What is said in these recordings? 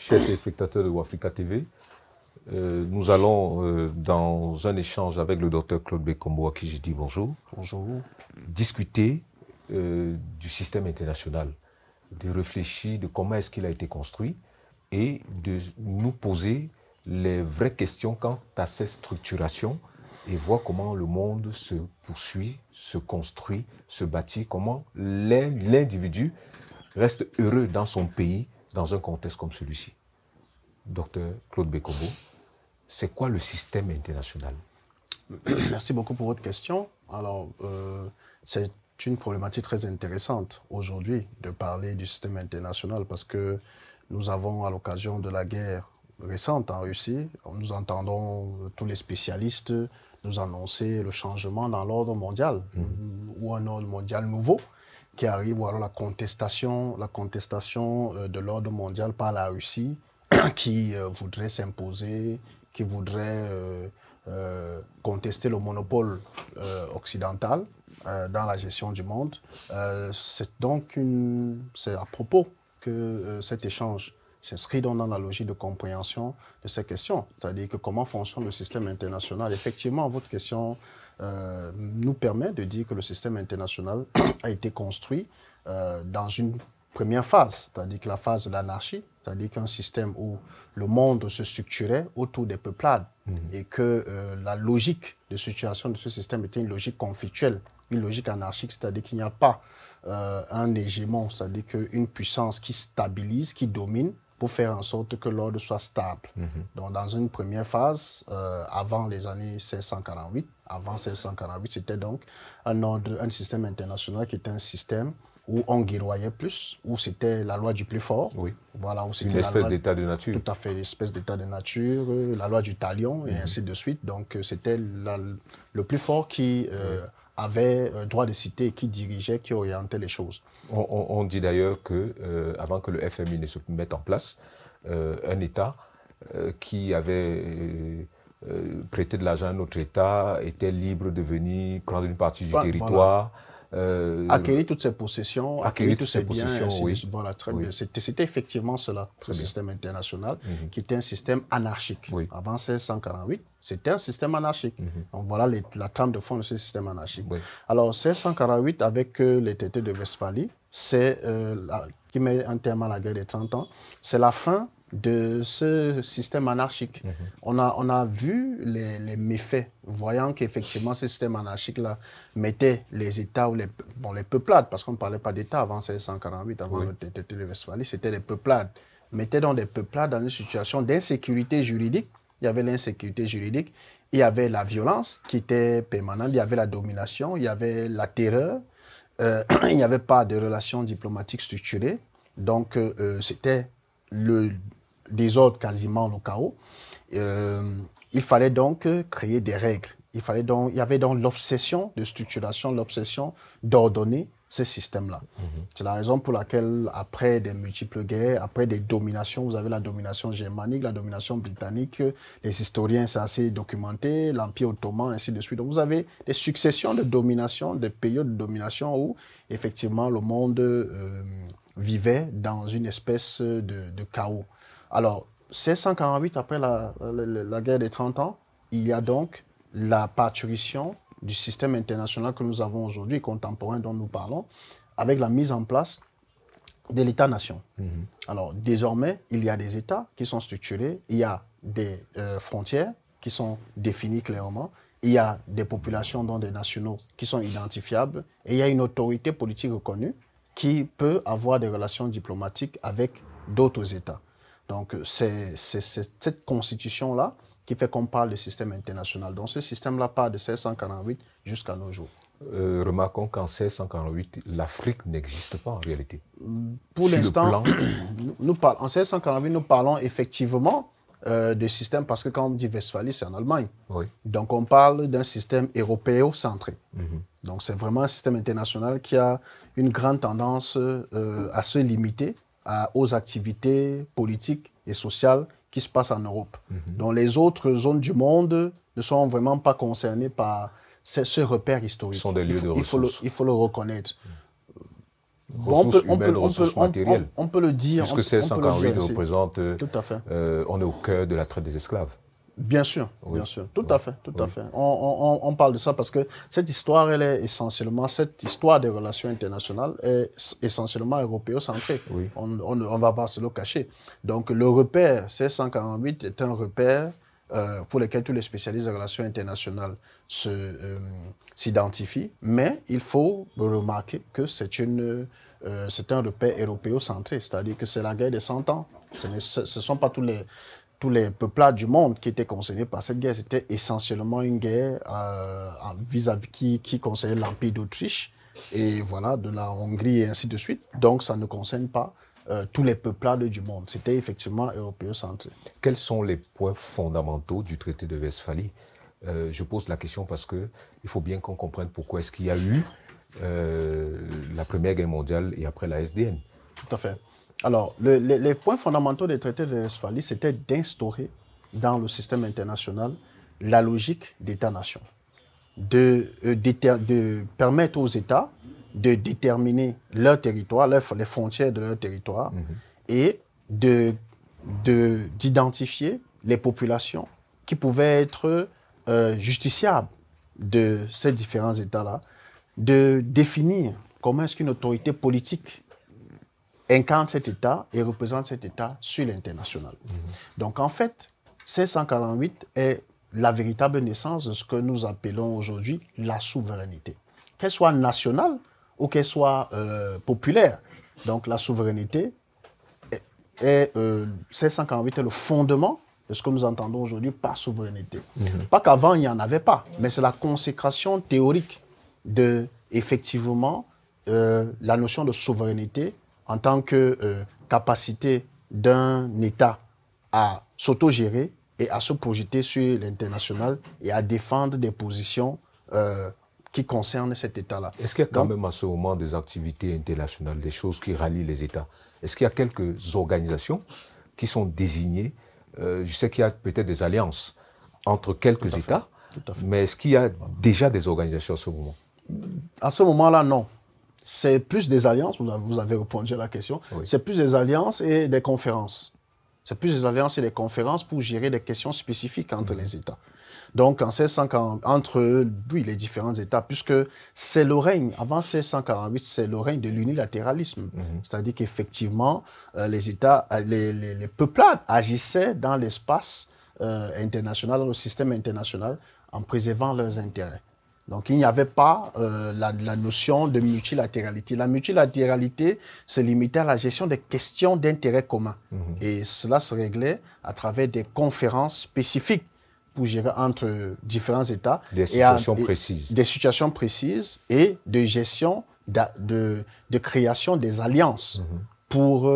chers téléspectateurs de Wafrica TV. Nous allons, dans un échange avec le docteur Claude Bekombo, à qui je dis bonjour, discuter du système international, de réfléchir de comment est-ce qu'il a été construit et de nous poser les vraies questions quant à cette structuration et voir comment le monde se poursuit, se construit, se bâtit, comment l'individu reste heureux dans son pays, dans un contexte comme celui-ci. Docteur Claude Bekombo, c'est quoi le système international? Merci beaucoup pour votre question. Alors, c'est une problématique très intéressante aujourd'hui de parler du système international parce que nous avons, à l'occasion de la guerre récente en Russie, nous entendons tous les spécialistes nous annoncer le changement dans l'ordre mondial ou un ordre mondial nouveau qui arrive, ou alors la contestation de l'ordre mondial par la Russie qui voudrait s'imposer, qui voudrait contester le monopole occidental dans la gestion du monde. C'est à propos que cet échange s'inscrit dans la logique de compréhension de ces questions, c'est-à-dire que comment fonctionne le système international. Effectivement, votre question nous permet de dire que le système international a été construit dans une première phase, c'est-à-dire que la phase de l'anarchie, c'est-à-dire qu'un système où le monde se structurait autour des peuplades et que la logique de structuration de ce système était une logique conflictuelle, une logique anarchique, c'est-à-dire qu'il n'y a pas un hégémon, c'est-à-dire qu'une puissance qui stabilise, qui domine pour faire en sorte que l'ordre soit stable. Donc dans une première phase, avant les années 1648, c'était donc un système international qui était un système où on guerroyait plus, où c'était la loi du plus fort. Oui. Voilà, où c'était une espèce d'état de nature. Tout à fait, une espèce d'état de nature, la loi du talion, et ainsi de suite. Donc c'était le plus fort qui avait droit de cité et qui dirigeait, qui orientait les choses. On dit d'ailleurs qu'avant que le FMI ne se mette en place, un État qui avait prêté de l'argent à un autre État était libre de venir prendre une partie du territoire. Acquérir toutes ses possessions, acquérir tous ses biens. Oui. Voilà, très bien. C'était effectivement cela, ce système international, qui était un système anarchique. Oui. Avant 1648, c'était un système anarchique. Donc voilà la trame de fond de ce système anarchique. Oui. Alors 1648, avec les traités de Westphalie, qui met un terme à la guerre des 30 ans, c'est la fin de ce système anarchique. On a vu les méfaits, voyant qu'effectivement ce système anarchique-là mettait les États, ou les peuplades, parce qu'on ne parlait pas d'État avant 1648, avant le traité de Westphalie, c'était les peuplades, mettait donc des peuplades dans une situation d'insécurité juridique. Il y avait l'insécurité juridique, il y avait la violence qui était permanente, il y avait la domination, il y avait la terreur, il n'y avait pas de relations diplomatiques structurées, donc c'était le désordre, quasiment le chaos. Il fallait donc créer des règles. Il y avait donc l'obsession de structuration, l'obsession d'ordonner ce système-là. C'est la raison pour laquelle, après des multiples guerres, après des dominations, vous avez la domination germanique, la domination britannique, les historiens, c'est assez documenté, l'Empire ottoman, ainsi de suite. Donc vous avez des successions de domination, des périodes de domination où, effectivement, le monde vivait dans une espèce de chaos. Alors, 1648, après la guerre des 30 ans, il y a donc la parturition du système international que nous avons aujourd'hui, contemporain dont nous parlons, avec la mise en place de l'État-nation. Alors, désormais, il y a des États qui sont structurés, il y a des frontières qui sont définies clairement, il y a des populations, dont des nationaux, qui sont identifiables, et il y a une autorité politique reconnue qui peut avoir des relations diplomatiques avec d'autres États. Donc, c'est cette constitution-là qui fait qu'on parle de système international. Donc, ce système-là part de 1648 jusqu'à nos jours. Remarquons qu'en 1648, l'Afrique n'existe pas en réalité. Pour l'instant, en 1648, nous parlons effectivement de système, parce que quand on dit Westphalie, c'est en Allemagne. Oui. Donc, on parle d'un système européocentré. Donc, c'est vraiment un système international qui a une grande tendance à se limiter aux activités politiques et sociales qui se passent en Europe. Donc les autres zones du monde ne sont vraiment pas concernées par ce repère historique. Ce sont des lieux de ressources. Il faut le reconnaître. ressources humaines, ressources matérielles. On peut le dire. Puisque ces 148 représentent, tout à fait. On est au cœur de la traite des esclaves. Bien sûr, bien sûr. Tout à fait, tout à fait. On parle de ça parce que cette histoire, elle est essentiellement, cette histoire des relations internationales est essentiellement européocentrée. Oui. On ne va pas se le cacher. Donc, le repère C148 est un repère pour lequel tous les spécialistes des relations internationales s'identifient, mais il faut remarquer que c'est un repère européocentré, c'est-à-dire que c'est la guerre des 100 ans. Ce ne sont pas tous les peuplades du monde qui étaient concernés par cette guerre. C'était essentiellement une guerre vis-à-vis qui concernait l'Empire d'Autriche et voilà, de la Hongrie et ainsi de suite. Donc, ça ne concerne pas tous les peuplades du monde. C'était effectivement européocentré. Quels sont les points fondamentaux du traité de Westphalie? Je pose la question parce qu'il faut bien qu'on comprenne pourquoi est-ce qu'il y a eu la Première Guerre mondiale et après la SDN. Tout à fait. Alors, les points fondamentaux des traités de Westphalie, c'était d'instaurer dans le système international la logique d'État-nation, de permettre aux États de déterminer leur territoire, les frontières de leur territoire, et d'identifier les populations qui pouvaient être justiciables de ces différents États-là, de définir comment est-ce qu'une autorité politique incarne cet État et représente cet État sur l'international. Donc en fait, C148 est la véritable naissance de ce que nous appelons aujourd'hui la souveraineté. Qu'elle soit nationale ou qu'elle soit populaire. Donc la souveraineté, C148 est le fondement de ce que nous entendons aujourd'hui par souveraineté. Pas qu'avant, il n'y en avait pas, mais c'est la consécration théorique de, effectivement, la notion de souveraineté en tant que capacité d'un État à s'autogérer et à se projeter sur l'international et à défendre des positions qui concernent cet État-là. Est-ce qu'il y a quand même à ce moment des activités internationales, des choses qui rallient les États? Est-ce qu'il y a quelques organisations qui sont désignées? Je sais qu'il y a peut-être des alliances entre quelques États, mais est-ce qu'il y a déjà des organisations à ce moment? À ce moment-là, non. C'est plus des alliances, vous avez répondu à la question, oui. C'est plus des alliances et des conférences. C'est plus des alliances et des conférences pour gérer des questions spécifiques entre les États. Donc, en 1640, entre les différents États, puisque c'est le règne, avant 1648, c'est le règne de l'unilatéralisme. C'est-à-dire qu'effectivement, les États, les peuplades agissaient dans l'espace international, dans le système international, en préservant leurs intérêts. Donc, il n'y avait pas la notion de multilatéralité. La multilatéralité se limitait à la gestion des questions d'intérêt commun. Et cela se réglait à travers des conférences spécifiques pour gérer entre différents États. Des situations précises. Des situations précises et de gestion, de création des alliances pour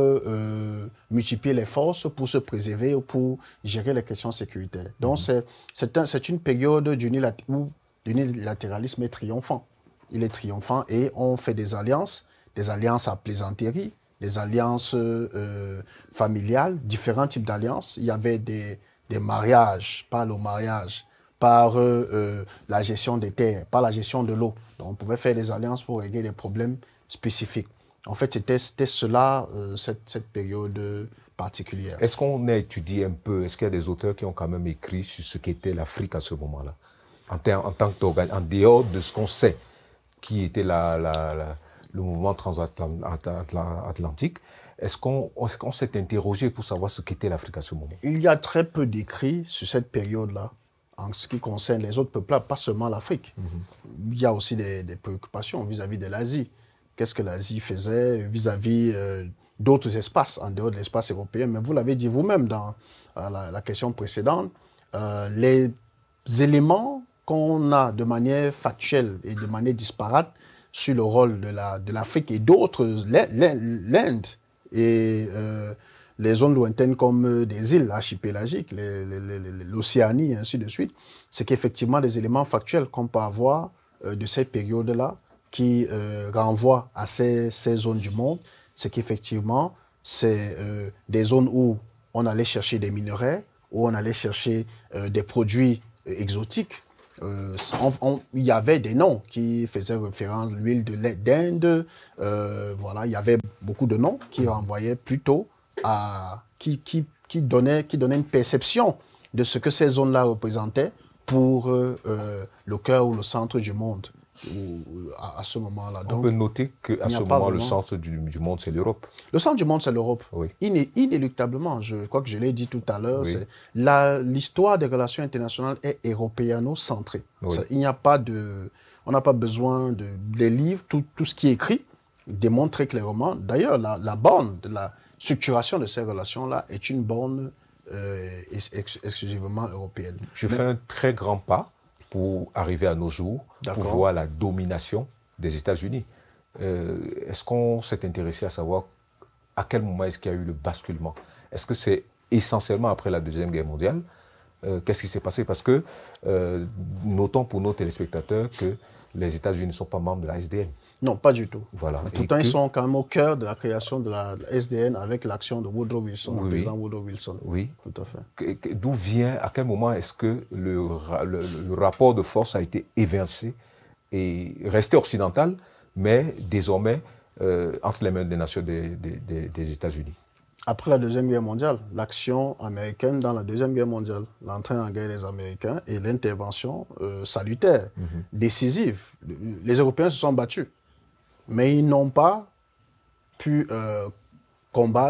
multiplier les forces, pour se préserver ou pour gérer les questions sécuritaires. Donc, c'est une période où l'unilatéralisme est triomphant. Il est triomphant et on fait des alliances à plaisanterie, des alliances familiales, différents types d'alliances. Il y avait des mariages, par le mariage, par la gestion des terres, par la gestion de l'eau. Donc on pouvait faire des alliances pour régler des problèmes spécifiques. En fait, c'était cela, cette période particulière. Est-ce qu'on a étudié un peu, est-ce qu'il y a des auteurs qui ont quand même écrit sur ce qu'était l'Afrique à ce moment-là? En tant qu'organe, en dehors de ce qu'on sait, qui était le mouvement transatlantique, est-ce qu'on s'est interrogé pour savoir ce qu'était l'Afrique à ce moment? Il y a très peu d'écrits sur cette période-là, en ce qui concerne les autres peuples, pas seulement l'Afrique. Il y a aussi des préoccupations vis-à-vis de l'Asie. Qu'est-ce que l'Asie faisait vis-à-vis d'autres espaces, en dehors de l'espace européen? Mais vous l'avez dit vous-même dans la question précédente, les éléments qu'on a de manière factuelle et de manière disparate sur le rôle de l'Afrique et d'autres, l'Inde et les zones lointaines comme des îles archipélagiques, l'Océanie et ainsi de suite, c'est qu'effectivement des éléments factuels qu'on peut avoir de cette période-là qui renvoient à ces zones du monde, c'est qu'effectivement c'est des zones où on allait chercher des minerais, où on allait chercher des produits exotiques, il y avait des noms qui faisaient référence à l'huile d'Inde. Voilà, il y avait beaucoup de noms qui renvoyaient plutôt à... qui donnaient une perception de ce que ces zones-là représentaient pour le cœur ou le centre du monde à ce moment-là. On peut noter qu'à ce moment, le centre du monde, c'est l'Europe. Le centre du monde, c'est l'Europe. Oui. Inéluctablement, je crois que je l'ai dit tout à l'heure, oui. L'histoire des relations internationales est européano-centrée. Oui. On n'a pas besoin des livres, tout ce qui est écrit démontre très clairement. D'ailleurs, la borne de la structuration de ces relations-là est une borne exclusivement européenne. Je fais un très grand pas pour arriver à nos jours, pour voir la domination des États-Unis. Est-ce qu'on s'est intéressé à savoir à quel moment est-ce qu'il y a eu le basculement? Est-ce que c'est essentiellement après la Deuxième Guerre mondiale? Qu'est-ce qui s'est passé? Parce que, notons pour nos téléspectateurs que les États-Unis ne sont pas membres de la SDN. Non, pas du tout. Voilà. Pourtant, ils sont quand même au cœur de la création de la SDN avec l'action de Woodrow Wilson, le président Woodrow Wilson. Oui. Tout à fait. D'où vient, à quel moment est-ce que le rapport de force a été évincé et resté occidental, mais désormais entre les mains des nations des États-Unis? Après la Deuxième Guerre mondiale, l'action américaine dans la Deuxième Guerre mondiale, l'entrée en guerre des Américains et l'intervention salutaire, décisive. Les Européens se sont battus, mais ils n'ont pas pu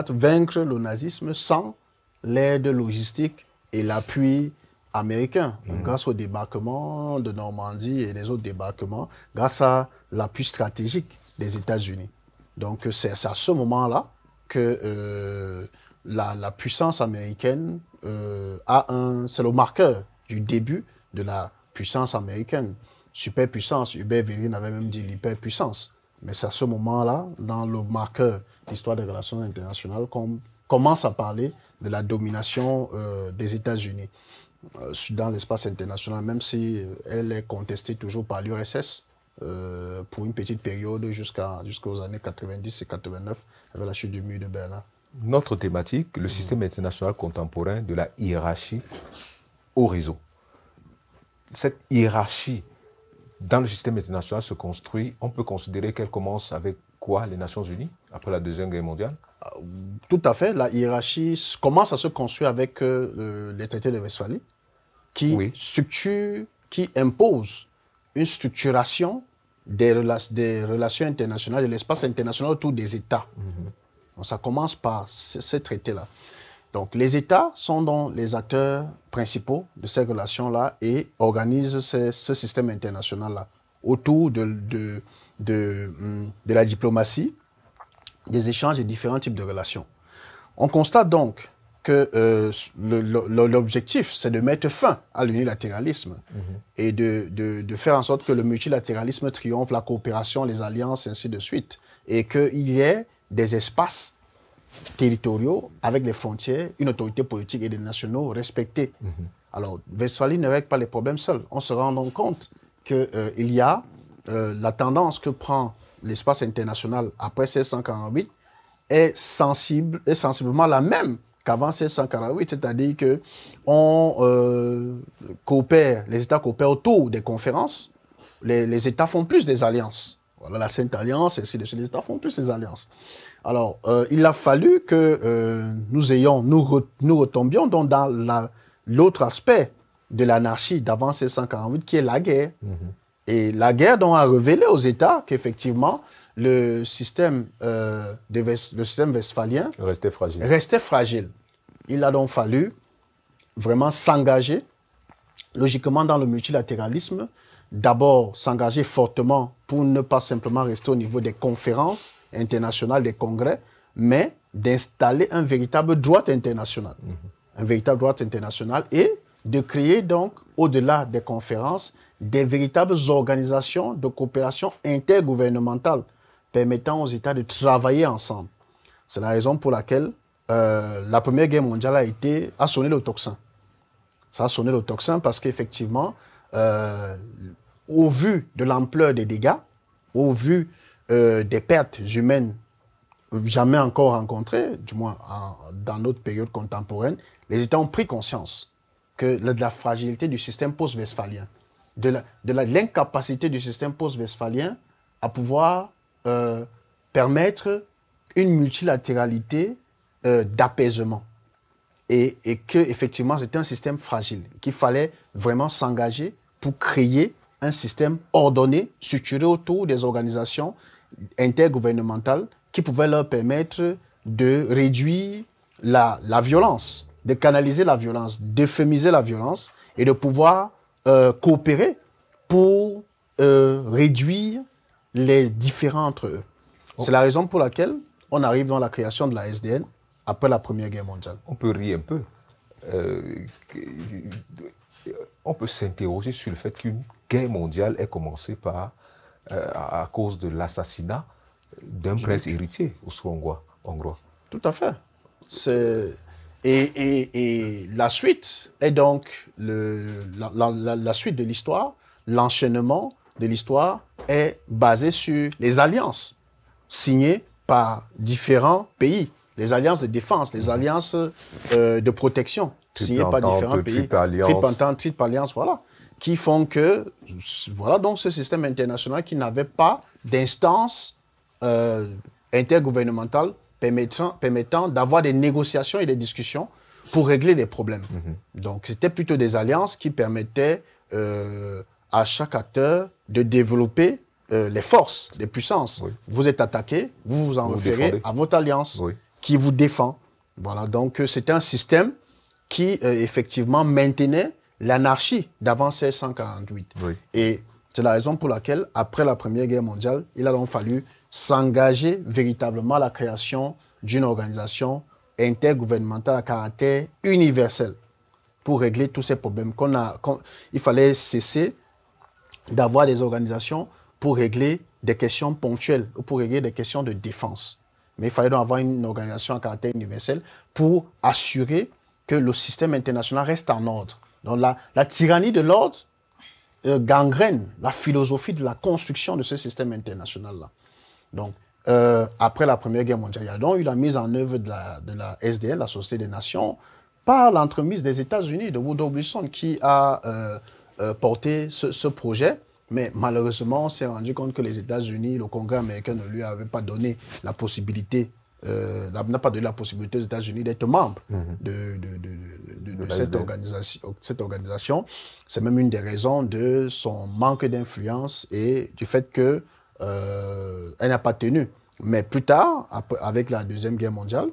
vaincre le nazisme sans l'aide logistique et l'appui américain, grâce au débarquement de Normandie et les autres débarquements, grâce à l'appui stratégique des États-Unis. Donc c'est à ce moment-là que la puissance américaine c'est le marqueur du début de la puissance américaine. Superpuissance, Hubert Védrine avait même dit l'hyperpuissance. Mais c'est à ce moment-là, dans le marqueur d'histoire des relations internationales, qu'on commence à parler de la domination des États-Unis dans l'espace international, même si elle est contestée toujours par l'URSS pour une petite période jusqu'aux années 90 et 89, avec la chute du mur de Berlin. Notre thématique, le système international contemporain de la hiérarchie au réseau. Cette hiérarchie dans le système international se construit, on peut considérer qu'elle commence avec quoi? Les Nations Unies, après la Deuxième Guerre mondiale? Tout à fait. La hiérarchie commence à se construire avec les traités de Westphalie, qui imposent une structuration des relations internationales, de l'espace international autour des États. Donc, ça commence par ces traités-là. Donc, les États sont donc les acteurs principaux de ces relations-là et organisent ce système international-là autour de la diplomatie, des échanges et différents types de relations. On constate donc que l'objectif, c'est de mettre fin à l'unilatéralisme et de faire en sorte que le multilatéralisme triomphe, la coopération, les alliances, ainsi de suite, et qu'il y ait des espaces territoriaux avec des frontières, une autorité politique et des nationaux respectés. Alors, Westphalie ne règle pas les problèmes seul. On se rend donc compte qu'il y a la tendance que prend l'espace international après 1648 est sensiblement la même qu'avant 1648, c'est-à-dire que les États coopèrent autour des conférences, les États font plus des alliances. Voilà, la Sainte Alliance, et ainsi de suite, les États font plus des alliances. Alors, il a fallu que nous retombions donc dans l'autre aspect de l'anarchie d'avant 1648, qui est la guerre. Et la guerre donc a révélé aux États qu'effectivement, le système westphalien restait fragile. Il a donc fallu vraiment s'engager logiquement dans le multilatéralisme. D'abord, s'engager fortement pour ne pas simplement rester au niveau des conférences internationales, des congrès, mais d'installer un véritable droit international. Un véritable droit international et de créer donc, au-delà des conférences, des véritables organisations de coopération intergouvernementale permettant aux États de travailler ensemble. C'est la raison pour laquelle la Première Guerre mondiale a sonné le tocsin. Ça a sonné le tocsin parce qu'effectivement, au vu de l'ampleur des dégâts, au vu des pertes humaines jamais encore rencontrées, du moins dans notre période contemporaine, les États ont pris conscience de la fragilité du système post-westphalien. de l'incapacité du système post-westphalien à pouvoir permettre une multilatéralité d'apaisement. Et qu'effectivement, c'était un système fragile, qu'il fallait vraiment s'engager pour créer un système ordonné, structuré autour des organisations intergouvernementales qui pouvaient leur permettre de réduire la violence, de canaliser la violence, d'euphémiser la violence et de pouvoir coopérer pour réduire les différends entre eux. C'est la raison pour laquelle on arrive dans la création de la SDN après la Première Guerre mondiale. On peut rire un peu. On peut s'interroger sur le fait qu'une guerre mondiale ait commencé à cause de l'assassinat d'un prince héritier austro-hongrois. Tout à fait. Et la suite est donc la suite de l'histoire, l'enchaînement de l'histoire est basé sur les alliances signées par différents pays, les alliances de défense, les alliances de protection signées par différents pays, triple alliance, voilà, qui font que, voilà donc ce système international qui n'avait pas d'instance intergouvernementale permettant d'avoir des négociations et des discussions pour régler des problèmes. Donc, c'était plutôt des alliances qui permettaient à chaque acteur de développer les forces, les puissances. Oui. Vous êtes attaqué, vous vous en référez à votre alliance qui vous défend. Voilà, donc c'était un système qui, effectivement, maintenait l'anarchie d'avant 1648. Oui. Et c'est la raison pour laquelle, après la Première Guerre mondiale, il a donc fallu s'engager véritablement à la création d'une organisation intergouvernementale à caractère universel pour régler tous ces problèmes. Il fallait cesser d'avoir des organisations pour régler des questions ponctuelles ou pour régler des questions de défense. Mais il fallait donc avoir une organisation à caractère universel pour assurer que le système international reste en ordre. Donc la tyrannie de l'ordre gangrène la philosophie de la construction de ce système international-là. Donc, après la Première Guerre mondiale, il y a donc eu la mise en œuvre de la SDN, la Société des Nations, par l'entremise des États-Unis, de Woodrow Wilson, qui a porté ce projet. Mais malheureusement, on s'est rendu compte que les États-Unis, le Congrès américain ne lui avait pas donné la possibilité, n'a pas donné la possibilité aux États-Unis d'être membre de cette organisation. C'est même une des raisons de son manque d'influence et du fait que elle n'a pas tenu. Mais plus tard, avec la Deuxième Guerre mondiale,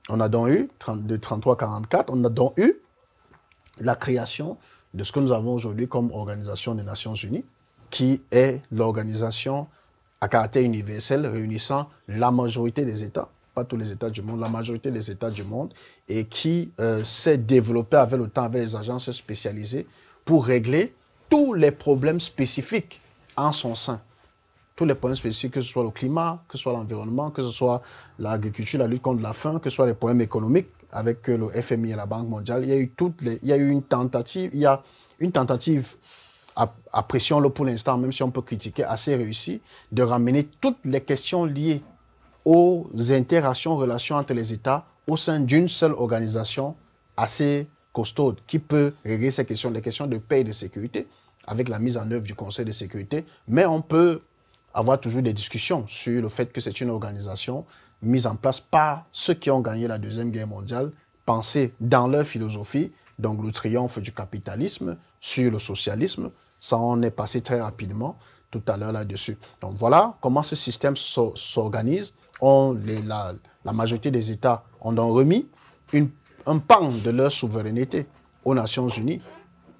on a donc eu, de 1933-1944, on a donc eu la création de ce que nous avons aujourd'hui comme Organisation des Nations Unies, qui est l'organisation à caractère universel réunissant la majorité des États, pas tous les États du monde, la majorité des États du monde, et qui s'est développée avec le temps, avec les agences spécialisées, pour régler tous les problèmes spécifiques en son sein. Tous les problèmes spécifiques, que ce soit le climat, que ce soit l'environnement, que ce soit l'agriculture, la lutte contre la faim, que ce soit les problèmes économiques avec le FMI et la Banque mondiale. Il y a eu une tentative à pression pour l'instant, même si on peut critiquer, assez réussie, de ramener toutes les questions liées aux interactions, relations entre les États au sein d'une seule organisation assez costaude qui peut régler ces questions, les questions de paix et de sécurité, avec la mise en œuvre du Conseil de sécurité. Mais on peut avoir toujours des discussions sur le fait que c'est une organisation mise en place par ceux qui ont gagné la Deuxième Guerre mondiale, pensée dans leur philosophie, donc le triomphe du capitalisme sur le socialisme. Ça, on est passé très rapidement tout à l'heure là-dessus. Donc voilà comment ce système s'organise. La majorité des États ont donc remis un pan de leur souveraineté aux Nations Unies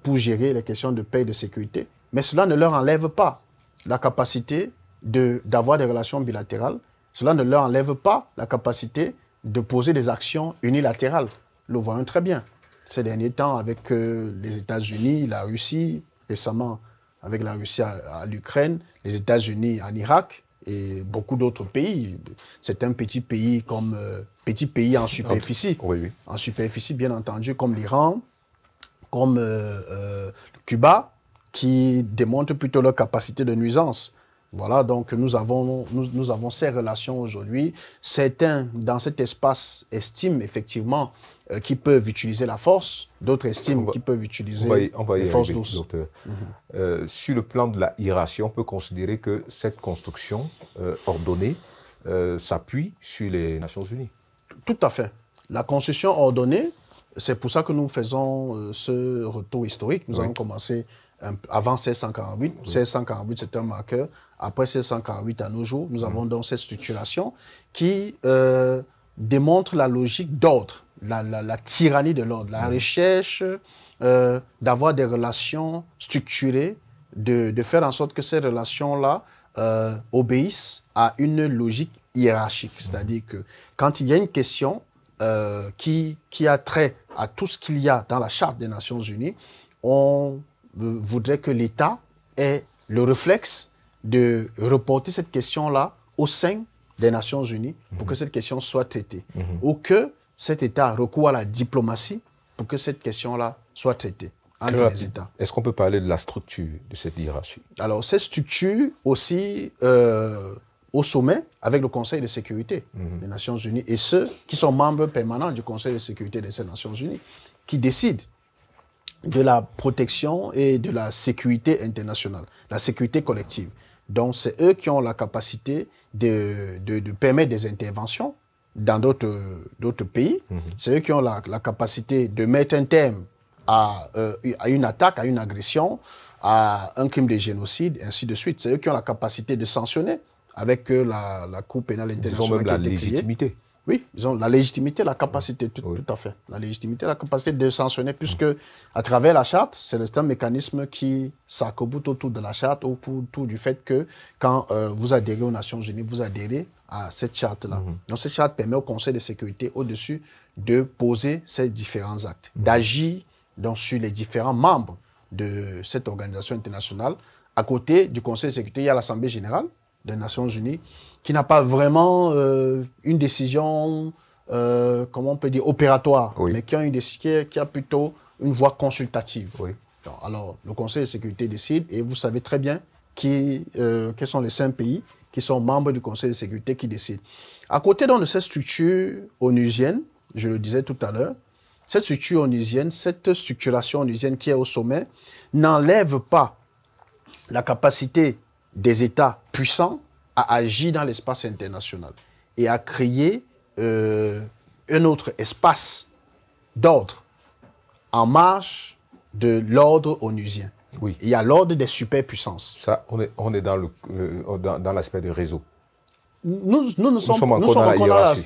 pour gérer les questions de paix et de sécurité. Mais cela ne leur enlève pas la capacité d'avoir des relations bilatérales. Cela ne leur enlève pas la capacité de poser des actions unilatérales. Nous le voyons très bien. Ces derniers temps, avec les États-Unis, la Russie, récemment avec la Russie à l'Ukraine, les États-Unis en Irak et beaucoup d'autres pays. C'est un petit pays en superficie. Oui. En superficie, bien entendu, comme l'Iran, comme Cuba, qui démontrent plutôt leur capacité de nuisance. Voilà, donc nous avons ces relations aujourd'hui. Certains, dans cet espace, estiment effectivement qui peuvent utiliser la force, d'autres estiment qu'ils peuvent utiliser les forces douces. Sur le plan de la hiérarchie, on peut considérer que cette construction ordonnée s'appuie sur les Nations Unies. Tout à fait. La construction ordonnée, c'est pour ça que nous faisons ce retour historique. Nous avons commencé avant 1648. 1648, c'est un marqueur. Après 1648, à nos jours, nous avons donc cette structuration qui démontre la logique d'ordre, la tyrannie de l'ordre, la recherche d'avoir des relations structurées, de faire en sorte que ces relations-là obéissent à une logique hiérarchique. C'est-à-dire que quand il y a une question qui a trait à tout ce qu'il y a dans la Charte des Nations Unies, on voudrait que l'État ait le réflexe de reporter cette question-là au sein des Nations Unies pour que cette question soit traitée. Ou que cet État recourt à la diplomatie pour que cette question-là soit traitée entre les États. Est-ce qu'on peut parler de la structure de cette hiérarchie? Alors, cette structure aussi au sommet avec le Conseil de sécurité des Nations Unies et ceux qui sont membres permanents du Conseil de sécurité de ces Nations Unies qui décident de la protection et de la sécurité internationale, la sécurité collective. Donc, c'est eux qui ont la capacité de permettre des interventions dans d'autres pays. C'est eux qui ont la capacité de mettre un terme à une attaque, à une agression, à un crime de génocide, et ainsi de suite. C'est eux qui ont la capacité de sanctionner avec la Cour pénale internationale. Ils ont même la légitimité. Oui, ils ont la légitimité, la capacité, tout à fait. La légitimité, la capacité de sanctionner, puisque à travers la charte, c'est un mécanisme qui s'arc-boute autour de la charte, autour du fait que quand vous adhérez aux Nations Unies, vous adhérez à cette charte-là. Donc cette charte permet au Conseil de sécurité au-dessus de poser ces différents actes, d'agir donc sur les différents membres de cette organisation internationale. À côté du Conseil de sécurité, il y a l'Assemblée générale des Nations Unies, qui n'a pas vraiment une décision, comment on peut dire, opératoire, mais qui a plutôt une voie consultative. Donc, alors, le Conseil de sécurité décide, et vous savez très bien quels sont les 5 pays qui sont membres du Conseil de sécurité qui décident. À côté donc, de cette structure onusienne, je le disais tout à l'heure, cette structure onusienne, cette structuration onusienne qui est au sommet, n'enlève pas la capacité des États puissants à agir dans l'espace international et à créer un autre espace d'ordre en marge de l'ordre onusien. Oui. Il y a l'ordre des superpuissances. Ça, on est dans l'aspect du réseau. Nous sommes encore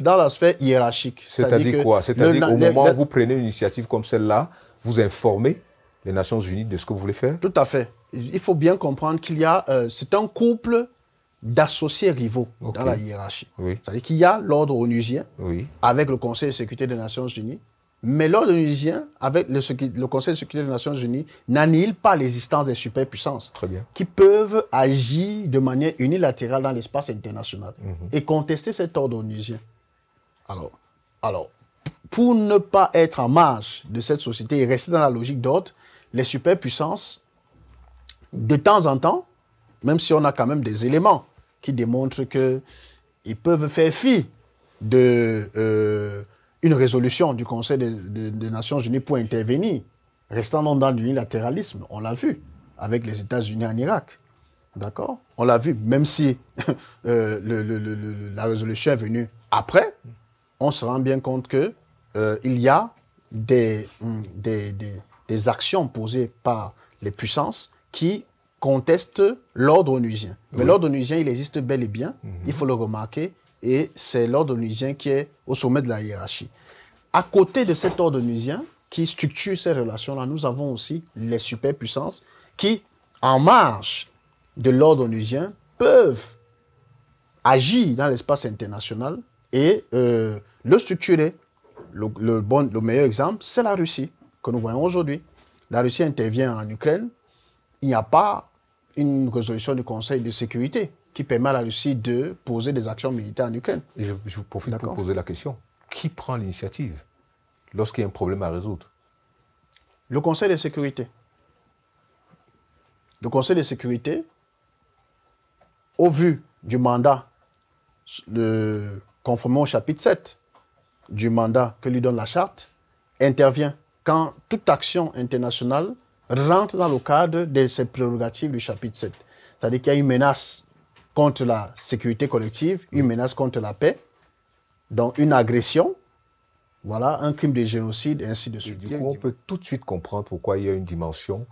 dans l'aspect hiérarchique. C'est-à-dire quoi? C'est-à-dire au moment où vous prenez une initiative comme celle-là, vous informez les Nations Unies de ce que vous voulez faire? Tout à fait. Il faut bien comprendre qu'il y a... c'est un couple d'associés rivaux dans la hiérarchie. C'est-à-dire qu'il y a l'ordre onusien avec le Conseil de sécurité des Nations Unies, mais l'ordre onusien avec le Conseil de sécurité des Nations Unies n'annihile pas l'existence des superpuissances qui peuvent agir de manière unilatérale dans l'espace international et contester cet ordre onusien. Alors, pour ne pas être en marge de cette société et rester dans la logique d'ordre, les superpuissances, de temps en temps, même si on a quand même des éléments qui démontrent qu'ils peuvent faire fi d'une résolution du Conseil des Nations Unies pour intervenir, restant dans l'unilatéralisme. On l'a vu avec les États-Unis en Irak. D'accord? On l'a vu, même si la résolution est venue après, on se rend bien compte qu'il y a des actions posées par les puissances qui contestent l'ordre onusien. Mais l'ordre onusien, il existe bel et bien, il faut le remarquer, et c'est l'ordre onusien qui est au sommet de la hiérarchie. À côté de cet ordre onusien, qui structure ces relations-là, nous avons aussi les superpuissances qui, en marge de l'ordre onusien, peuvent agir dans l'espace international et le structurer. Le meilleur exemple, c'est la Russie, que nous voyons aujourd'hui. La Russie intervient en Ukraine. Il n'y a pas une résolution du Conseil de sécurité qui permet à la Russie de poser des actions militaires en Ukraine. Et je vous profite pour poser la question. Qui prend l'initiative lorsqu'il y a un problème à résoudre? Le Conseil de sécurité. Le Conseil de sécurité, au vu du mandat, conformément au chapitre 7 du mandat que lui donne la charte, intervient quand toute action internationale rentre dans le cadre de ces prérogatives du chapitre 7. C'est-à-dire qu'il y a une menace contre la sécurité collective, une menace contre la paix, donc une agression, voilà, un crime de génocide, et ainsi de suite. Du coup, on peut tout de suite comprendre pourquoi il y a une dimension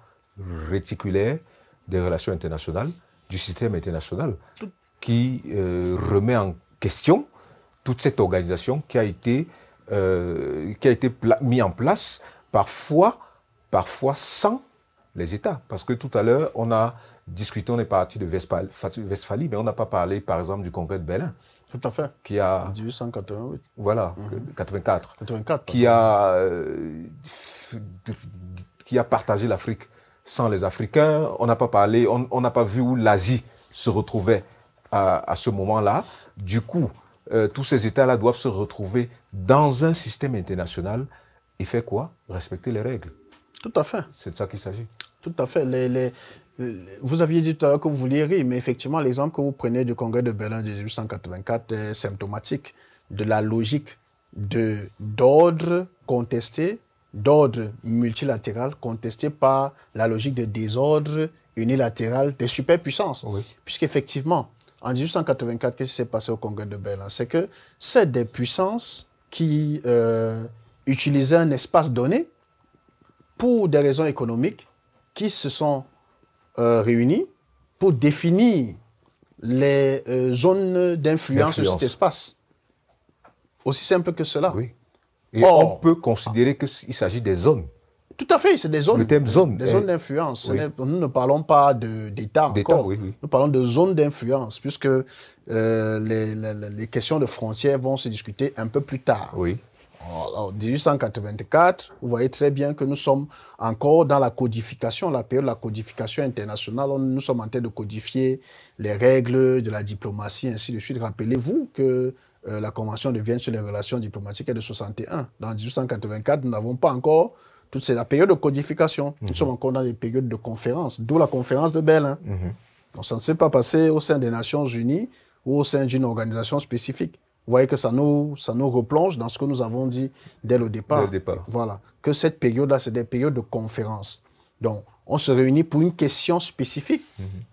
réticulaire des relations internationales, du système international, qui remet en question toute cette organisation qui a été mise en place, parfois sans les États. Parce que tout à l'heure, on a discuté, on est parti de Westphalie, mais on n'a pas parlé, par exemple, du congrès de Berlin. Tout à fait. Qui a... 1888. Voilà, 84. 84. Qui a partagé l'Afrique sans les Africains. On n'a pas parlé, on n'a pas vu où l'Asie se retrouvait à ce moment-là. Du coup, tous ces États-là doivent se retrouver dans un système international et faire quoi? Respecter les règles. Tout à fait. C'est de ça qu'il s'agit. Tout à fait. Vous aviez dit tout à l'heure que vous vouliez rire, mais effectivement, l'exemple que vous prenez du congrès de Berlin de 1884 est symptomatique de la logique d'ordre contesté, d'ordre multilatéral contesté par la logique de désordre unilatéral des superpuissances. Oui. Puisqu'effectivement, en 1884, qu'est-ce qui s'est passé au congrès de Berlin? C'est que c'est des puissances qui utilisaient un espace donné pour des raisons économiques qui se sont réunis pour définir les zones d'influence de cet espace. Aussi simple que cela. Oui. Et on peut considérer qu'il s'agit des zones. Tout à fait, c'est des zones. Le terme zone. Des zones d'influence. Oui. Nous ne parlons pas d'État encore. Oui, oui. Nous parlons de zones d'influence, puisque les questions de frontières vont se discuter un peu plus tard. Oui. En 1884, vous voyez très bien que nous sommes encore dans la codification, la période de la codification internationale. Nous sommes en train de codifier les règles de la diplomatie, ainsi de suite. Rappelez-vous que la Convention de Vienne sur les relations diplomatiques est de 61. Dans 1884, nous n'avons pas encore c'est la période de codification. Nous sommes encore dans les périodes de conférence, d'où la conférence de Berlin. Donc ça ne s'est pas passé au sein des Nations Unies ou au sein d'une organisation spécifique. Vous voyez que ça nous replonge dans ce que nous avons dit dès le départ. Dès le départ. Voilà. Que cette période-là, c'est des périodes de conférence. Donc, on se réunit pour une question spécifique.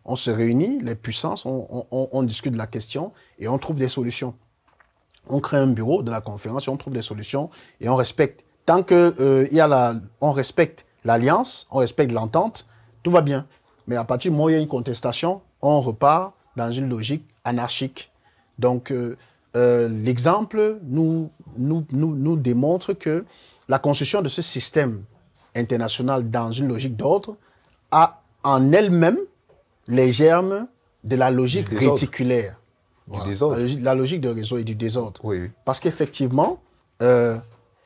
On se réunit, les puissances, on discute de la question et on trouve des solutions. On crée un bureau de la conférence et on trouve des solutions et on respecte. Tant que on respecte l'alliance, on respecte l'entente, tout va bien. Mais à partir du moment où il y a une contestation, on repart dans une logique anarchique. Donc, l'exemple nous démontre que la construction de ce système international dans une logique d'ordre a en elle-même les germes de la logique réticulaire. Du désordre. La logique de réseau et du désordre. Oui. Parce qu'effectivement,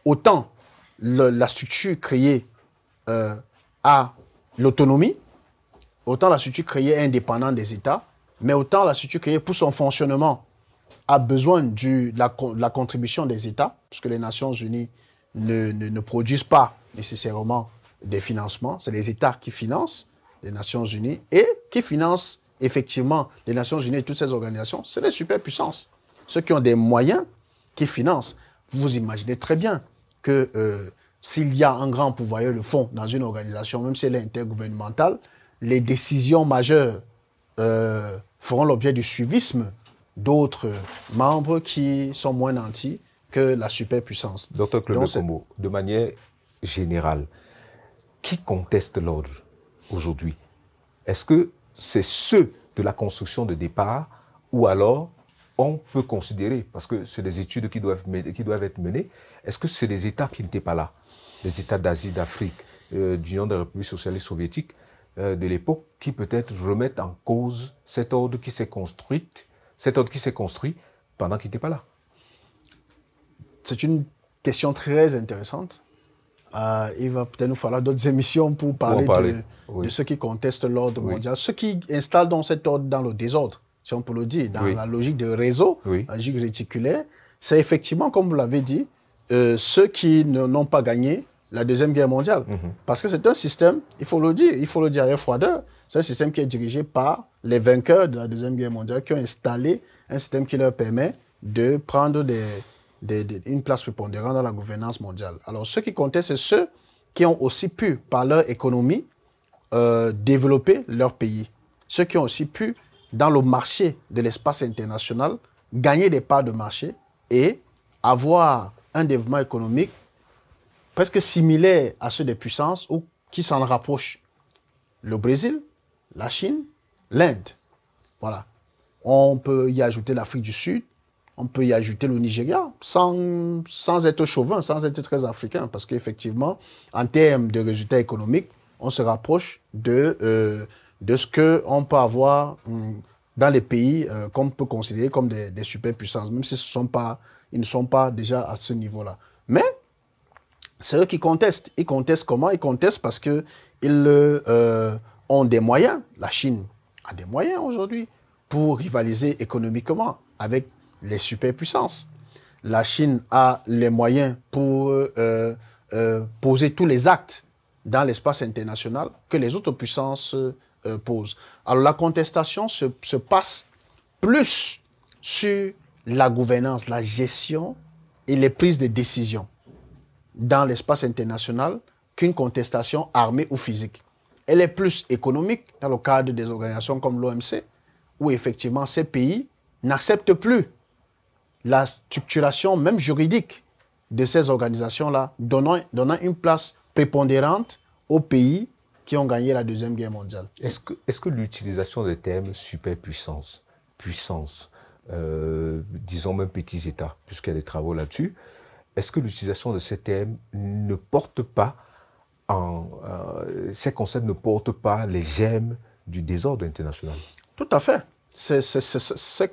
autant la structure créée a l'autonomie, autant la structure créée est indépendante des États, mais autant la structure créée pour son fonctionnement a besoin de la contribution des États, puisque les Nations Unies ne produisent pas nécessairement des financements. C'est les États qui financent les Nations Unies et qui financent effectivement les Nations Unies et toutes ces organisations. C'est les superpuissances. Ceux qui ont des moyens qui financent. Vous imaginez très bien que s'il y a un grand pourvoyeur de fonds dans une organisation, même si elle est intergouvernementale, les décisions majeures feront l'objet du suivisme d'autres membres qui sont moins nantis que la superpuissance. Docteur Claude Bekombo, de manière générale, qui conteste l'ordre aujourd'hui? Est-ce que c'est ceux de la construction de départ ou alors on peut considérer, parce que c'est des études qui doivent être menées, est-ce que c'est des États qui n'étaient pas là, les États d'Asie, d'Afrique, d'Union des républiques socialistes soviétiques de l'époque, qui peut-être remettent en cause cet ordre qui s'est construit pendant qu'il n'était pas là? C'est une question très intéressante. Il va peut-être nous falloir d'autres émissions pour parler de ceux qui contestent l'ordre mondial, ceux qui installent donc cet ordre dans le désordre, si on peut le dire, dans la logique de réseau, la logique réticulaire. C'est effectivement, comme vous l'avez dit, ceux qui n'ont pas gagné la Deuxième Guerre mondiale. Parce que c'est un système, il faut le dire avec froideur, c'est un système qui est dirigé par les vainqueurs de la Deuxième Guerre mondiale qui ont installé un système qui leur permet de prendre une place prépondérante dans la gouvernance mondiale. Alors, ceux qui contestent, c'est ceux qui ont aussi pu, par leur économie, développer leur pays. Ceux qui ont aussi pu, dans le marché de l'espace international, gagner des parts de marché et avoir un développement économique presque similaire à ceux des puissances ou qui s'en rapprochent. Le Brésil, la Chine, l'Inde. Voilà. On peut y ajouter l'Afrique du Sud, on peut y ajouter le Nigeria, sans être chauvin, sans être très africain, parce qu'effectivement, en termes de résultats économiques, on se rapproche de ce qu'on peut avoir dans les pays qu'on peut considérer comme des superpuissances, même si ils ne sont pas déjà à ce niveau-là. Mais c'est eux qui contestent. Ils contestent comment? Ils contestent parce qu'ils ont des moyens. La Chine a des moyens aujourd'hui pour rivaliser économiquement avec les superpuissances. La Chine a les moyens pour poser tous les actes dans l'espace international que les autres puissances posent. Alors la contestation se passe plus sur la gouvernance, la gestion et les prises de décision dans l'espace international qu'une contestation armée ou physique. Elle est plus économique dans le cadre des organisations comme l'OMC, où effectivement ces pays n'acceptent plus la structuration même juridique de ces organisations-là, donnant une place prépondérante aux pays qui ont gagné la Deuxième Guerre mondiale. Est-ce que l'utilisation des termes superpuissance, puissance, disons même petits États, puisqu'il y a des travaux là-dessus, est-ce que l'utilisation de ces termes ne porte pas, ces concepts ne portent pas les germes du désordre international? Tout à fait. Ces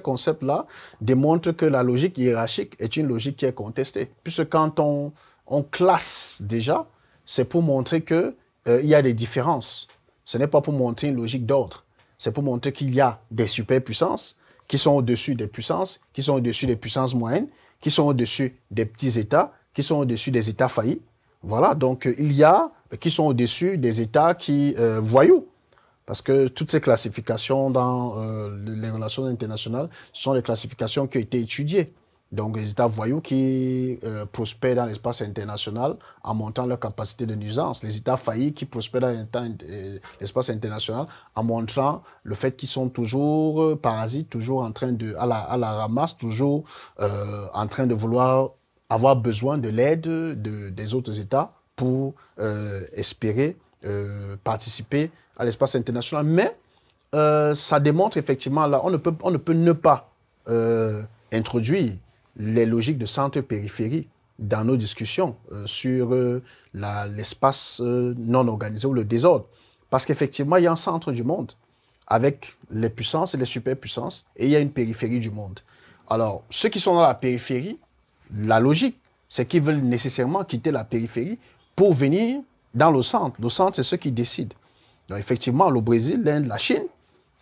concepts-là démontrent que la logique hiérarchique est une logique qui est contestée. Puisque quand on classe déjà, c'est pour montrer qu'il y a des différences. Ce n'est pas pour montrer une logique d'ordre. C'est pour montrer qu'il y a des superpuissances qui sont au-dessus des puissances, qui sont au-dessus des puissances moyennes, qui sont au-dessus des petits États, qui sont au-dessus des États faillis. Voilà, donc il y a qui sont au-dessus des États qui voyous. Parce que toutes ces classifications dans les relations internationales sont les classifications qui ont été étudiées. Donc les États voyous qui prospèrent dans l'espace international en montrant leur capacité de nuisance. Les États faillis qui prospèrent dans l'espace international en montrant le fait qu'ils sont toujours parasites, toujours en train à la ramasse, toujours en train de vouloir avoir besoin de l'aide des autres États pour espérer participer à l'espace international. Mais ça démontre effectivement, là, on ne peut ne pas introduire les logiques de centre-périphérie dans nos discussions sur l'espace non organisé ou le désordre. Parce qu'effectivement, il y a un centre du monde avec les puissances et les superpuissances, et il y a une périphérie du monde. Alors, ceux qui sont dans la périphérie, la logique, c'est qu'ils veulent nécessairement quitter la périphérie pour venir dans le centre. Le centre, c'est ceux qui décident. Donc, effectivement, le Brésil, l'Inde, la Chine,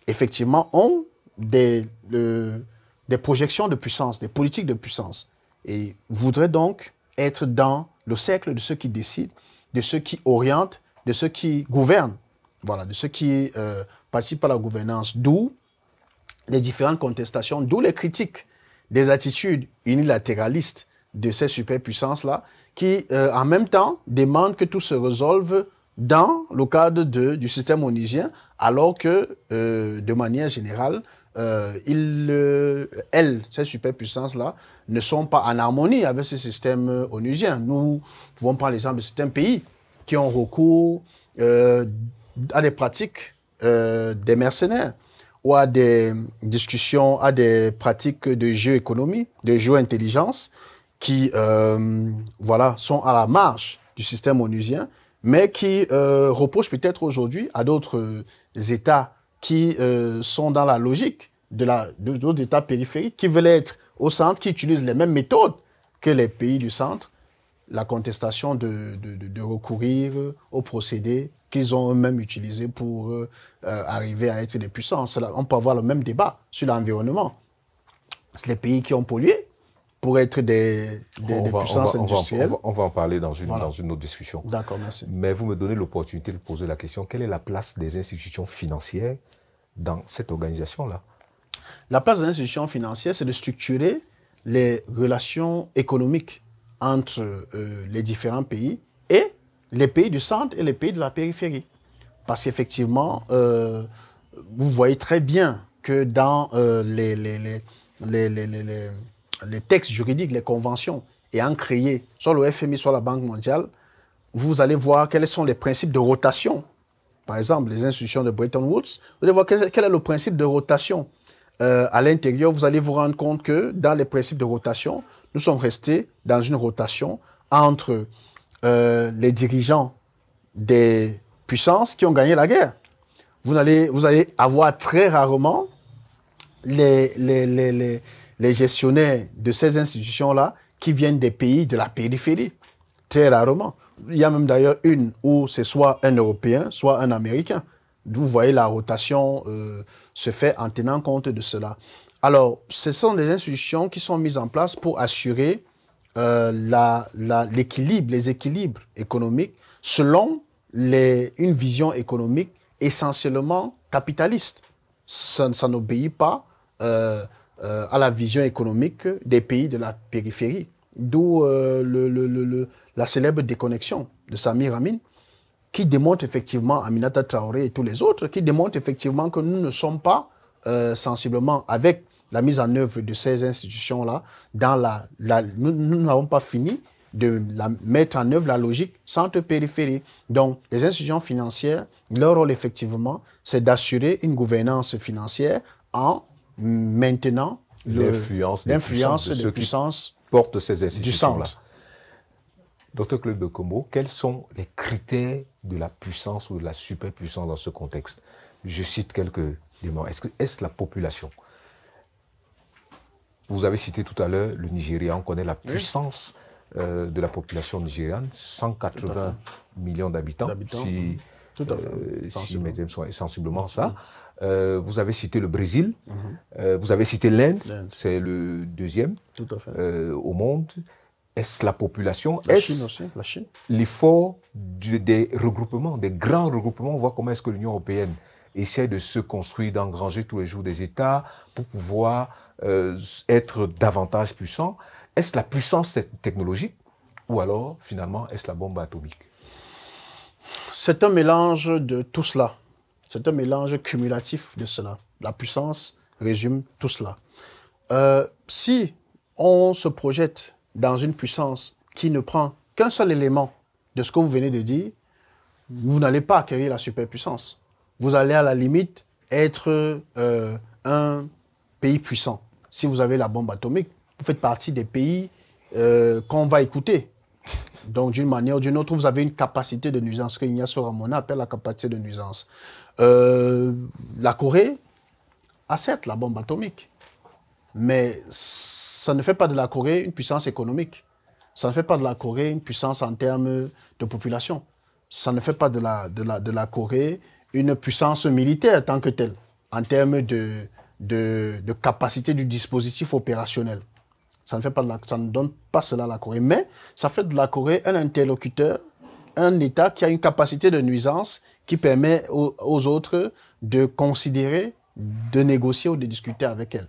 effectivement, ont des projections de puissance, des politiques de puissance. Et voudraient donc être dans le cercle de ceux qui décident, de ceux qui orientent, de ceux qui gouvernent. Voilà, de ceux qui participent à la gouvernance. D'où les différentes contestations, d'où les critiques des attitudes unilatéralistes de ces superpuissances-là, qui, en même temps, demandent que tout se résolve dans le cadre du système onusien, alors que, de manière générale, ces superpuissances-là ne sont pas en harmonie avec ce système onusien. Nous pouvons prendre l'exemple de certains pays qui ont recours à des pratiques des mercenaires ou à des discussions, à des pratiques de géoéconomie, de géo-intelligence qui sont à la marge du système onusien, mais qui reprochent peut-être aujourd'hui à d'autres États qui sont dans la logique d'autres États périphériques, qui veulent être au centre, qui utilisent les mêmes méthodes que les pays du centre, la contestation de recourir aux procédés qu'ils ont eux-mêmes utilisés pour arriver à être des puissances. On peut avoir le même débat sur l'environnement. C'est les pays qui ont pollué pour être des puissances industrielles. On va en parler dans une autre discussion. D'accord, merci. Mais vous me donnez l'opportunité de poser la question, quelle est la place des institutions financières dans cette organisation-là? La place des institutions financières, c'est de structurer les relations économiques entre les différents pays et les pays du centre et les pays de la périphérie. Parce qu'effectivement, vous voyez très bien que dans les textes juridiques, les conventions ayant créé soit le FMI, soit la Banque mondiale, vous allez voir quels sont les principes de rotation. Par exemple, les institutions de Bretton Woods, vous allez voir quel est le principe de rotation. À l'intérieur, vous allez vous rendre compte que dans les principes de rotation, nous sommes restés dans une rotation entre les dirigeants des puissances qui ont gagné la guerre. Vous allez avoir très rarement les gestionnaires de ces institutions-là qui viennent des pays de la périphérie. Très rarement. Il y a même d'ailleurs une où c'est soit un Européen, soit un Américain. Vous voyez, la rotation se fait en tenant compte de cela. Alors, ce sont des institutions qui sont mises en place pour assurer l'équilibre, les équilibres économiques selon une vision économique essentiellement capitaliste. Ça n'obéit pas à la vision économique des pays de la périphérie. D'où la célèbre déconnexion de Samir Amin, qui démontre effectivement, Aminata Traoré et tous les autres, qui démontrent effectivement que nous ne sommes pas sensiblement, avec la mise en œuvre de ces institutions-là, nous n'avons pas fini de mettre en œuvre la logique centre-périphérie. Donc, les institutions financières, leur rôle effectivement, c'est d'assurer une gouvernance financière en maintenant l'influence des puissances qui portent ces institutions-là. Dr Claude Bekombo, quels sont les critères de la puissance ou de la superpuissance dans ce contexte? Je cite quelques éléments. Est-ce la population? Vous avez cité tout à l'heure le Nigeria. On connaît la puissance de la population nigériane, 180 millions d'habitants, si mes thèmes sont sensiblement ça. Vous avez cité le Brésil, vous avez cité l'Inde, c'est le deuxième au monde. Est-ce la population? La Chine aussi, la Chine. L'effort des regroupements, des grands regroupements, on voit comment est-ce que l'Union européenne essaie de se construire, d'engranger tous les jours des États pour pouvoir être davantage puissant. Est-ce la puissance technologique ou alors, finalement, est-ce la bombe atomique? C'est un mélange de tout cela. C'est un mélange cumulatif de cela. La puissance résume tout cela. Si on se projette dans une puissance qui ne prend qu'un seul élément de ce que vous venez de dire, vous n'allez pas acquérir la superpuissance. Vous allez à la limite être un pays puissant. Si vous avez la bombe atomique, vous faites partie des pays qu'on va écouter. Donc, d'une manière ou d'une autre, vous avez une capacité de nuisance, ce que Ignacio Ramona appelle la capacité de nuisance. La Corée a certes la bombe atomique, mais ça ne fait pas de la Corée une puissance économique. Ça ne fait pas de la Corée une puissance en termes de population. Ça ne fait pas de la Corée une puissance militaire tant que telle, en termes de capacité du dispositif opérationnel. Ça ne donne pas cela à la Corée. Mais ça fait de la Corée un interlocuteur, un État qui a une capacité de nuisance qui permet aux autres de considérer, de négocier ou de discuter avec elle.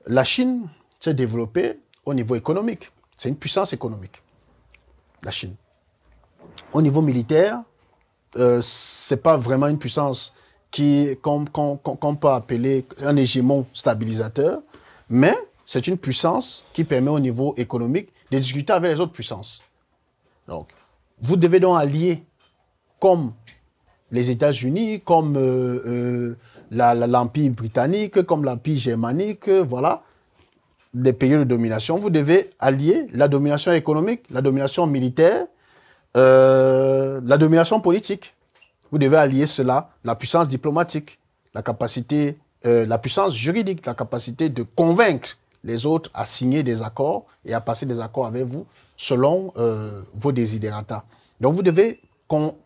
La Chine s'est développée au niveau économique. C'est une puissance économique, la Chine. Au niveau militaire, ce n'est pas vraiment une puissance qu'on peut appeler un hégémon stabilisateur, mais c'est une puissance qui permet au niveau économique de discuter avec les autres puissances. Donc, vous devez donc allier comme les États-Unis, comme l'Empire britannique, comme l'Empire germanique, voilà, des pays de domination. Vous devez allier la domination économique, la domination militaire, la domination politique. Vous devez allier cela, la puissance diplomatique, la capacité, la puissance juridique, la capacité de convaincre les autres à signer des accords et à passer des accords avec vous selon vos desiderata. Donc vous devez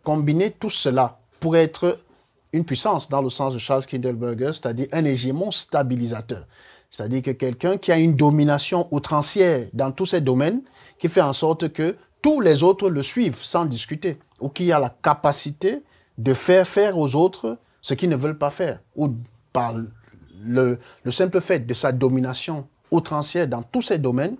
combiner tout cela pour être une puissance dans le sens de Charles Kindleberger, c'est-à-dire un hégémon stabilisateur. C'est-à-dire que quelqu'un qui a une domination outrancière dans tous ces domaines, qui fait en sorte que tous les autres le suivent sans discuter, ou qui a la capacité de faire aux autres ce qu'ils ne veulent pas faire, ou par le simple fait de sa domination outrancière dans tous ces domaines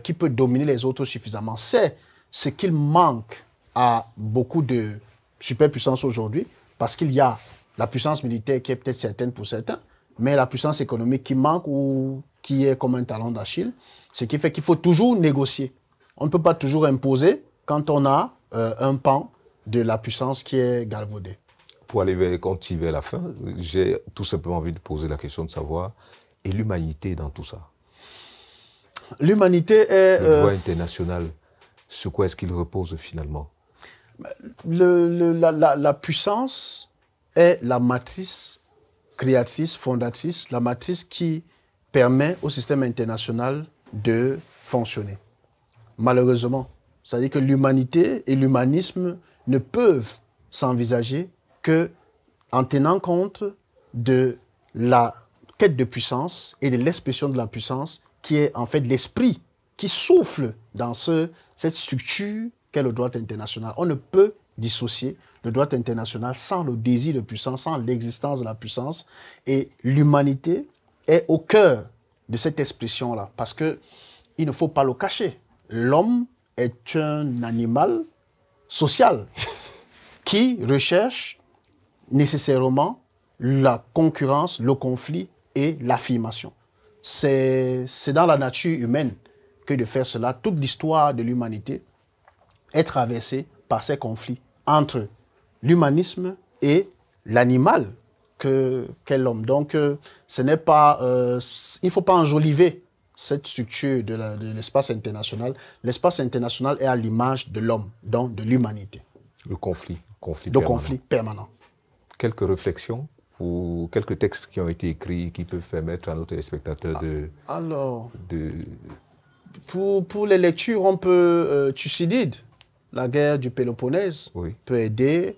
qui peut dominer les autres suffisamment. C'est ce qu'il manque à beaucoup de superpuissances aujourd'hui, parce qu'il y a la puissance militaire qui est peut-être certaine pour certains, mais la puissance économique qui manque ou qui est comme un talon d'Achille, ce qui fait qu'il faut toujours négocier. On ne peut pas toujours imposer quand on a un pan de la puissance qui est galvaudé. Pour aller vers la fin, j'ai tout simplement envie de poser la question de savoir, et l'humanité dans tout ça? L'humanité est... Le droit international, sur quoi est-ce qu'il repose finalement? La puissance est la matrice créatrice, fondatrice, la matrice qui permet au système international de fonctionner. Malheureusement, c'est-à-dire que l'humanité et l'humanisme ne peuvent s'envisager qu'en tenant compte de la quête de puissance et de l'expression de la puissance qui est en fait l'esprit qui souffle dans cette structure qu'est le droit international. On ne peut dissocier le droit international sans le désir de puissance, sans l'existence de la puissance. Et l'humanité est au cœur de cette expression-là, parce qu'il ne faut pas le cacher. L'homme est un animal social qui recherche nécessairement la concurrence, le conflit et l'affirmation. C'est dans la nature humaine que de faire cela. Toute l'histoire de l'humanité est traversée par ces conflits entre l'humanisme et l'animal qu'est l'homme. Donc, ce n'est pas, il ne faut pas enjoliver cette structure de l'espace international. L'espace international est à l'image de l'homme, donc de l'humanité. Le conflit permanent. Quelques réflexions ou quelques textes qui ont été écrits qui peuvent permettre à nos téléspectateurs de... Alors, pour les lectures, on peut... Thucydide, la guerre du Péloponnèse, peut aider.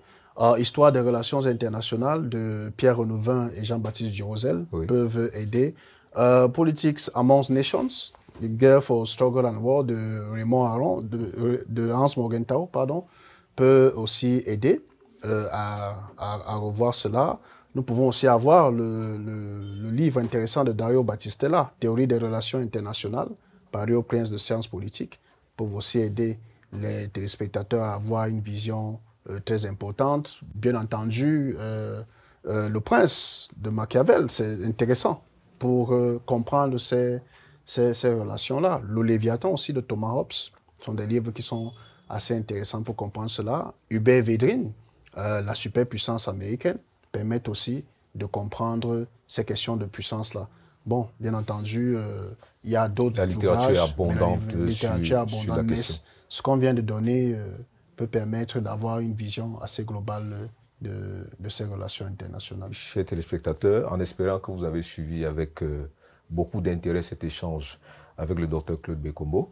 Histoire des relations internationales de Pierre Renouvin et Jean-Baptiste Durosel peuvent aider. Politics Amongst Nations, The Guerre for Struggle and War de Raymond Aron, de Hans Morgenthau, pardon, peut aussi aider à revoir cela. Nous pouvons aussi avoir le livre intéressant de Dario Battistella, Théorie des relations internationales, paru au Prince de sciences politiques, pour aussi aider les téléspectateurs à avoir une vision très importante. Bien entendu, Le Prince de Machiavel, c'est intéressant pour comprendre ces relations-là. Le Léviathan aussi de Thomas Hobbes sont des livres qui sont assez intéressants pour comprendre cela. Hubert Védrine, la superpuissance américaine, permettent aussi de comprendre ces questions de puissance-là. Bon, bien entendu, il y a d'autres ouvrages. La littérature est abondante sur la mais question. Ce qu'on vient de donner peut permettre d'avoir une vision assez globale de ces relations internationales. Chers téléspectateurs, en espérant que vous avez suivi avec beaucoup d'intérêt cet échange avec le docteur Claude Bekombo,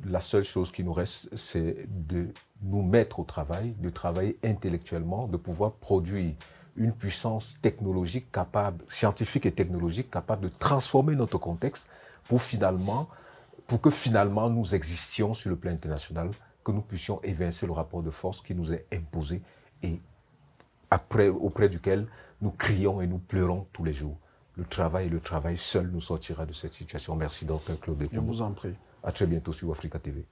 la seule chose qui nous reste, c'est de nous mettre au travail, de travailler intellectuellement, de pouvoir produire une puissance technologique capable, scientifique et technologique capable de transformer notre contexte pour que finalement nous existions sur le plan international, que nous puissions évincer le rapport de force qui nous est imposé et auprès duquel nous crions et nous pleurons tous les jours. Le travail seul nous sortira de cette situation. Merci, docteur Claude Bekombo. Je vous en prie. À très bientôt sur Africa TV.